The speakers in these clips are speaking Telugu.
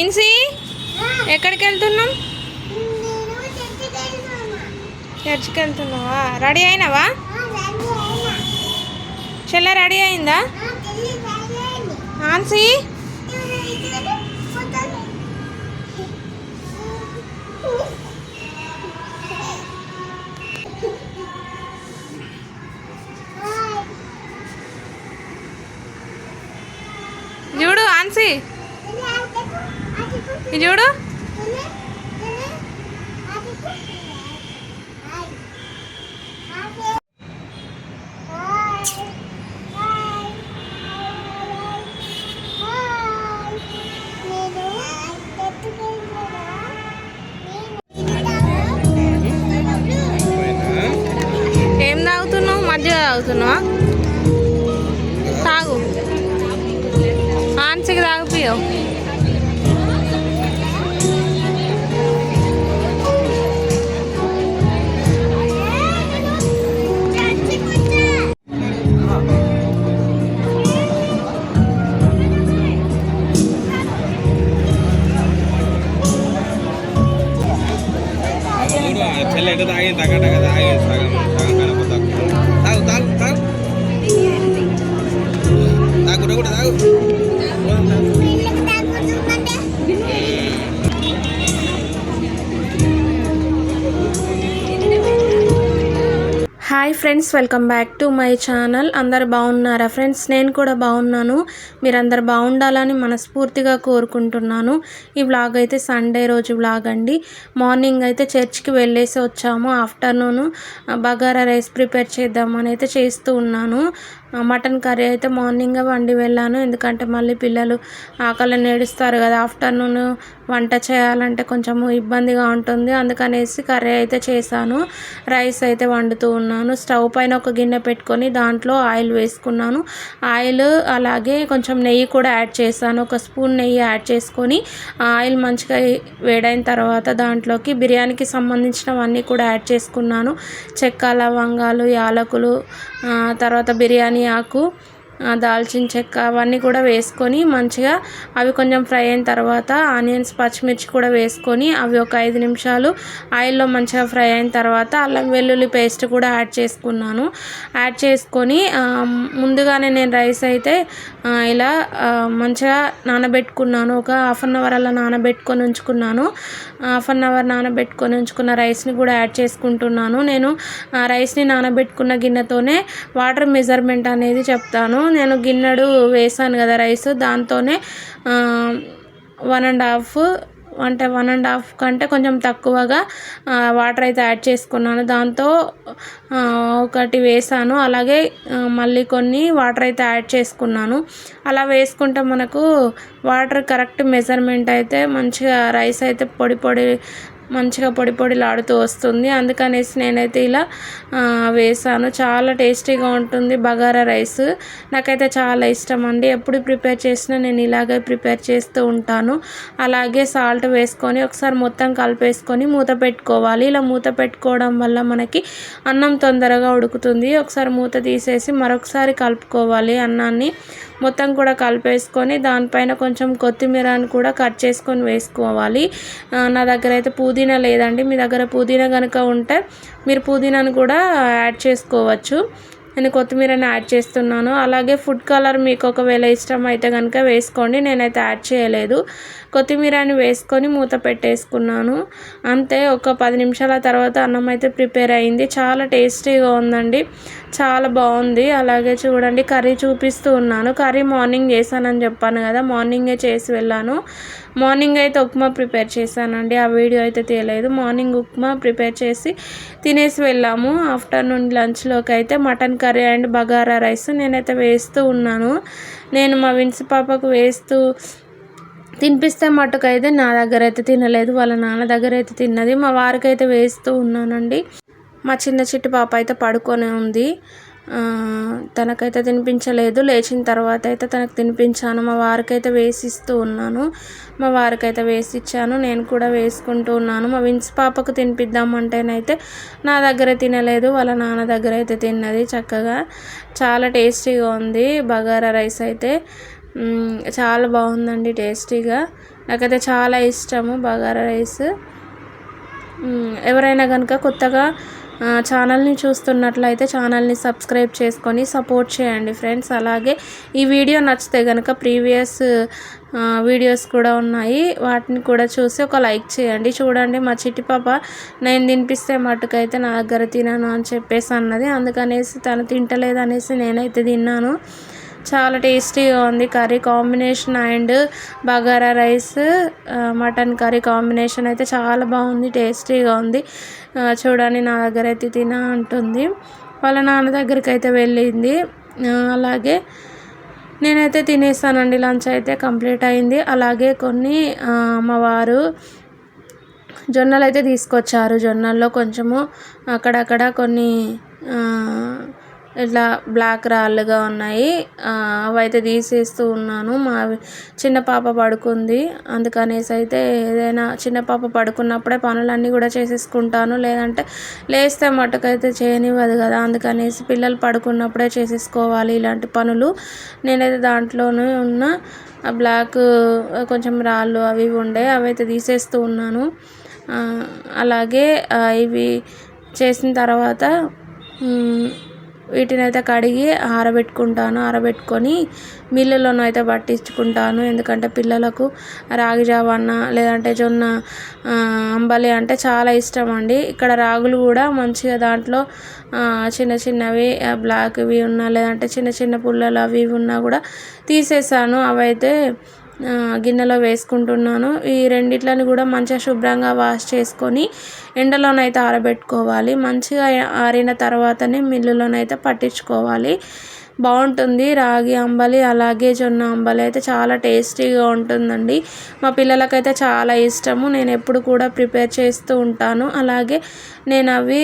ఇన్సీ ఎక్కడికి వెళ్తున్నాం? చర్చికి వెళ్తున్నావా? రెడీ అయినావా? చెల్లె రెడీ అయిందా? ఆన్సీ చూడు, ఆన్సీ చూడు. ఏం తాగుతున్నావు? మధ్య తాగుతున్నావా? తాగు, ఆన్సీకి తాగిపోయావు. Hi friends, welcome back to my channel. అందరు బాగున్నారా ఫ్రెండ్స్? నేను కూడా బాగున్నాను. మీరందరు బాగుండాలని మనస్ఫూర్తిగా కోరుకుంటున్నాను. ఈ వ్లాగ్ అయితే సండే రోజు వ్లాగ్ అండి. మార్నింగ్ అయితే చర్చ్కి వెళ్ళేసి వచ్చాము. ఆఫ్టర్నూన్ బగారా రైస్ ప్రిపేర్ చేద్దామని అయితే చేస్తూ ఉన్నాను. మటన్ కర్రీ అయితే మార్నింగ్ వండి వెళ్ళాను. ఎందుకంటే మళ్ళీ పిల్లలు ఆకలి నేడుస్తారు కదా, ఆఫ్టర్నూన్ వంట చేయాలంటే కొంచెం ఇబ్బందిగా ఉంటుంది. అందుకనేసి కర్రీ అయితే చేశాను. రైస్ అయితే వండుతూ ఉన్నాను. స్టవ్ పైన ఒక గిన్నె పెట్టుకొని దాంట్లో ఆయిల్ వేసుకున్నాను. ఆయిల్ అలాగే కొంచెం నెయ్యి కూడా యాడ్ చేశాను. ఒక స్పూన్ నెయ్యి యాడ్ చేసుకొని ఆయిల్ మంచిగా వేడైన తర్వాత దాంట్లోకి బిర్యానీకి సంబంధించినవన్నీ కూడా యాడ్ చేసుకున్నాను. చెక్క, లవంగాలు, యాలకులు, తర్వాత బిర్యానీ ఆకు, దాల్చిన చెక్క అవన్నీ కూడా వేసుకొని మంచిగా అవి కొంచెం ఫ్రై అయిన తర్వాత ఆనియన్స్, పచ్చిమిర్చి కూడా వేసుకొని అవి ఒక 5 నిమిషాలు ఆయిల్లో మంచిగా ఫ్రై అయిన తర్వాత అల్లం వెల్లుల్లి పేస్ట్ కూడా యాడ్ చేసుకున్నాను. యాడ్ చేసుకొని ముందుగానే నేను రైస్ అయితే ఇలా మంచిగా నానబెట్టుకున్నాను. ఒక హాఫ్ అన్ అవర్ అలా నానబెట్టుకొని ఉంచుకున్నాను. హాఫ్ అన్ అవర్ నానబెట్టుకొని ఉంచుకున్న రైస్ని కూడా యాడ్ చేసుకుంటున్నాను. నేను రైస్ని నానబెట్టుకున్న గిన్నెతోనే వాటర్ మెజర్మెంట్ అనేది చెప్తాను. నేను గిన్నెడు వేసాను కదా రైస్, దాంతోనే 1.5 కంటే కొంచెం తక్కువగా వాటర్ అయితే యాడ్ చేసుకున్నాను. దాంతో ఒకటి వేసాను. అలాగే మళ్ళీ కొన్ని వాటర్ అయితే యాడ్ చేసుకున్నాను. అలా వేసుకుంటే మనకు వాటర్ కరెక్ట్ మెజర్మెంట్ అయితే మంచిగా రైస్ అయితే మంచిగా పొడి పొడిలాడుతూ వస్తుంది. అందుకనేసి నేనైతే ఇలా వేసాను. చాలా టేస్టీగా ఉంటుంది బగారా రైస్. నాకైతే చాలా ఇష్టం అండి. ఎప్పుడు ప్రిపేర్ చేసినా నేను ఇలాగే ప్రిపేర్ చేస్తూ ఉంటాను. అలాగే సాల్ట్ వేసుకొని ఒకసారి మొత్తం కలిపేసుకొని మూత పెట్టుకోవాలి. ఇలా మూత పెట్టుకోవడం వల్ల మనకి అన్నం తొందరగా ఉడుకుతుంది. ఒకసారి మూత తీసేసి మరొకసారి కలుపుకోవాలి. అన్నాన్ని మొత్తం కూడా కలిపేసుకొని దానిపైన కొంచెం కొత్తిమీరని కూడా కట్ చేసుకొని వేసుకోవాలి. నా దగ్గర అయితే పుదీనా లేదండి. మీ దగ్గర పుదీనా కనుక ఉంటే మీరు పుదీనాను కూడా యాడ్ చేసుకోవచ్చు. నేను కొత్తిమీరని యాడ్ చేస్తున్నాను. అలాగే ఫుడ్ కలర్ మీకు ఒకవేళ ఇష్టం అయితే కనుక వేసుకోండి. నేనైతే యాడ్ చేయలేదు. కొత్తిమీరని వేసుకొని మూత పెట్టేసుకున్నాను. అంతే, ఒక 10 నిమిషాల తర్వాత అన్నం అయితే ప్రిపేర్ అయింది. చాలా టేస్టీగా ఉందండి, చాలా బాగుంది. అలాగే చూడండి, కర్రీ చూపిస్తూ ఉన్నాను. కర్రీ మార్నింగ్ చేశానని చెప్పాను కదా, మార్నింగే చేసి వెళ్ళాను. మార్నింగ్ అయితే ఉప్మా ప్రిపేర్ చేశానండి. ఆ వీడియో అయితే తీయలేదు. మార్నింగ్ ఉప్మా ప్రిపేర్ చేసి తినేసి వెళ్ళాము. ఆఫ్టర్నూన్ లంచ్లోకి అయితే mutton curry and bagara rice నేనైతే వేస్తూ ఉన్నాను. నేను మా విన్సి పాపకు వేస్తూ తినిపిస్తే మట్టుకైతే నా దగ్గర అయితే తినలేదు, వాళ్ళ నాన్న దగ్గర అయితే తిన్నది. మా వారికి అయితే వేస్తూ ఉన్నానండి. మా చిన్న చిట్టి పాప అయితే పడుకొని ఉంది. తనకైతే తినిపించలేదు. లేచిన తర్వాత అయితే తనకు తినిపించాను. మా వారికైతే వేసిస్తూ ఉన్నాను. మా వారికైతే వేసి ఇచ్చాను. నేను కూడా వేసుకుంటూ ఉన్నాను. మా విన్స్ పాపకు తినిపిద్దామంటేనైతే నా దగ్గర తినలేదు, వాళ్ళ నాన్న దగ్గర అయితే తిన్నది చక్కగా. చాలా టేస్టీగా ఉంది బగారా రైస్ అయితే. చాలా బాగుందండి టేస్టీగా. నాకైతే చాలా ఇష్టము బగారా రైస్. ఎవరైనా కనుక కొత్తగా ఛానల్ని చూస్తున్నట్లయితే ఛానల్ని సబ్స్క్రైబ్ చేసుకొని సపోర్ట్ చేయండి ఫ్రెండ్స్. అలాగే ఈ వీడియో నచ్చితే కనుక ప్రీవియస్ వీడియోస్ కూడా ఉన్నాయి, వాటిని కూడా చూసి ఒక లైక్ చేయండి. చూడండి మా చిట్టి పాప నేను తినిపిస్తే మట్టుకైతే నా దగ్గర తినను అని చెప్పేసి అన్నది. అందుకనేసి తను తింటలేదు అనేసి నేనైతే తిన్నాను. చాలా టేస్టీగా ఉంది curry combination. And bagara rice mutton curry combination అయితే చాలా బాగుంది, టేస్టీగా ఉంది. చూడండి నా దగ్గర అయితే తిన అంటుంది. వాళ్ళ నాన్న దగ్గరికి అయితే వెళ్ళింది. అలాగే నేనైతే తినేసానండి. లంచ్ అయితే కంప్లీట్ అయింది. అలాగే కొన్ని మా వారు జొన్నలు అయితే తీసుకొచ్చారు. జొన్నల్లో కొంచెము అక్కడక్కడ కొన్ని ఇట్లా బ్లాక్ రాళ్ళుగా ఉన్నాయి, అవైతే తీసేస్తూ ఉన్నాను. మా చిన్న పాప పడుకుంది, అందుకనేసి అయితే ఏదైనా చిన్న పాప పడుకున్నప్పుడే పనులన్నీ కూడా చేసేసుకుంటాను, లేదంటే లేస్తే మట్టుకైతే చేయనివ్వదు కదా. అందుకనేసి పిల్లలు పడుకున్నప్పుడే చేసేసుకోవాలి ఇలాంటి పనులు. నేనైతే దాంట్లోనే ఉన్న బ్లాక్ కొంచెం రాళ్ళు అవి ఉండే అవైతే తీసేస్తూ ఉన్నాను. అలాగే ఇవి చేసిన తర్వాత వీటిని అయితే కడిగి ఆరబెట్టుకుంటాను. ఆరబెట్టుకొని మిల్లులోనైతే పట్టించుకుంటాను. ఎందుకంటే పిల్లలకు రాగి జావన్న లేదంటే జొన్న అంబలి అంటే చాలా ఇష్టం అండి. ఇక్కడ రాగులు కూడా మంచిగా దాంట్లో చిన్న చిన్నవి బ్లాక్వి ఉన్నా లేదంటే చిన్న చిన్న పుల్లలు అవి ఉన్నా కూడా తీసేసాను. అవైతే గిన్నెలో వేసుకుంటున్నాను. ఈ రెండిట్లని కూడా మంచిగా శుభ్రంగా వాష్ చేసుకొని ఎండలోనైతే ఆరబెట్టుకోవాలి. మంచిగా ఆరిన తర్వాతనే మిల్లులోనైతే పట్టించుకోవాలి. బాగుంటుంది రాగి అంబలి. అలాగే జొన్న అంబలి అయితే చాలా టేస్టీగా ఉంటుందండి. మా పిల్లలకైతే చాలా ఇష్టము. నేను ఎప్పుడు కూడా ప్రిపేర్ చేస్తూ ఉంటాను. అలాగే నేను అవి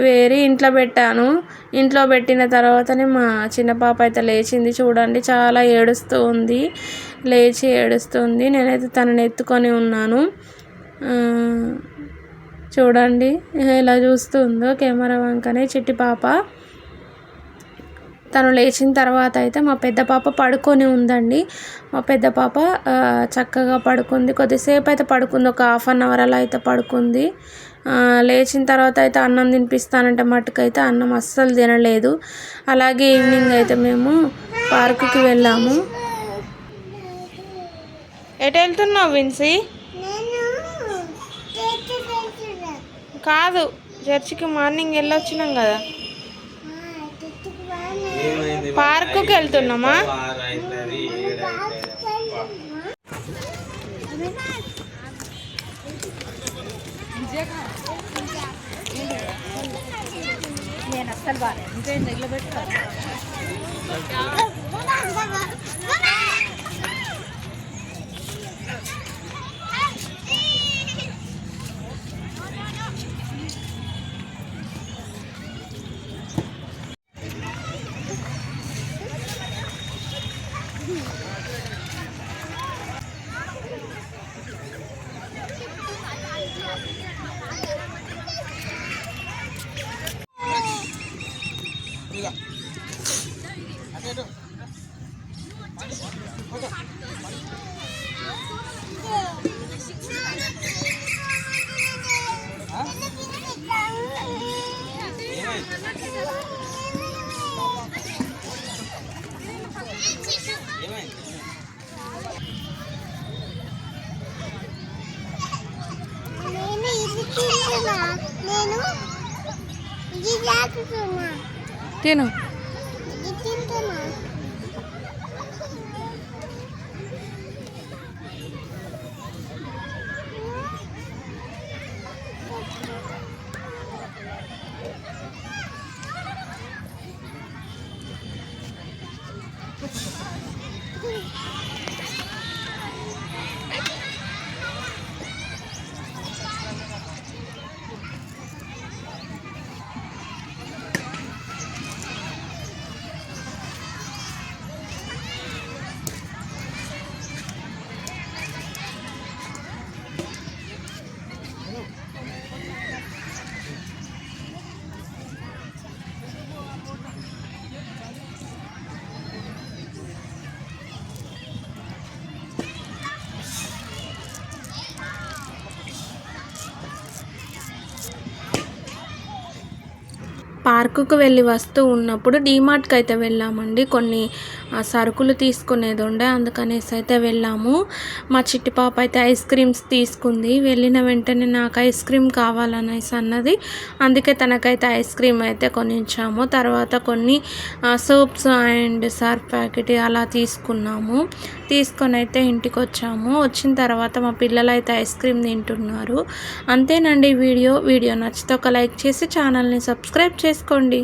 వేరే ఇంట్లో పెట్టాను. ఇంట్లో పెట్టిన తర్వాతనే మా చిన్న పాప అయితే లేచింది. చూడండి చాలా ఏడుస్తూ ఉంది, లేచి ఏడుస్తుంది. నేనైతే తనని ఎత్తుకొని ఉన్నాను. చూడండి ఎలా చూస్తుందో కెమెరా వంకనే చిట్టి పాప. తను లేచిన తర్వాత అయితే మా పెద్ద పాప పడుకొని ఉందండి. మా పెద్ద పాప చక్కగా పడుకుంది. కొద్దిసేపు అయితే పడుకుంది, ఒక హాఫ్ అన్ అవర్ అలా అయితే పడుకుంది. లేచిన తర్వాత అయితే అన్నం తినిపిస్తానంటే మట్టుకైతే అన్నం అస్సలు తినలేదు. అలాగే ఈవినింగ్ అయితే మేము పార్కుకి వెళ్ళాము. ఎటు వెళ్తున్నావు విన్సీ? కాదు, చర్చికి మార్నింగ్ వెళ్ళొచ్చినాం కదా, పార్కుకి వెళ్తున్నామా? నేను అస్సలు బాగా ఇంకేం దగ్గర పెట్టుకోవాలి. తిను. పార్కుకు వెళ్ళి వస్తూ ఉన్నప్పుడు డీమార్ట్‌కి అయితే వెళ్ళామండి. కొన్ని సరుకులు తీసుకునేది ఉండే అందుకనేసి అయితే వెళ్ళాము. మా చిట్టి పాప అయితే ఐస్ క్రీమ్స్ తీసుకుంది. వెళ్ళిన వెంటనే నాకు ఐస్ క్రీమ్ కావాలనేసి అన్నది. అందుకే తనకైతే ఐస్ క్రీమ్ అయితే కొనిచ్చాము. తర్వాత కొన్ని సోప్స్ అండ్ సర్ఫ్ ప్యాకెట్ అలా తీసుకున్నాము. తీసుకొని అయితే ఇంటికి వచ్చాము. వచ్చిన తర్వాత మా పిల్లలు అయితే ఐస్ క్రీమ్ తింటున్నారు. అంతేనండి వీడియో నచ్చితే ఒక లైక్ చేసి ఛానల్ని సబ్స్క్రైబ్ చేసుకోండి.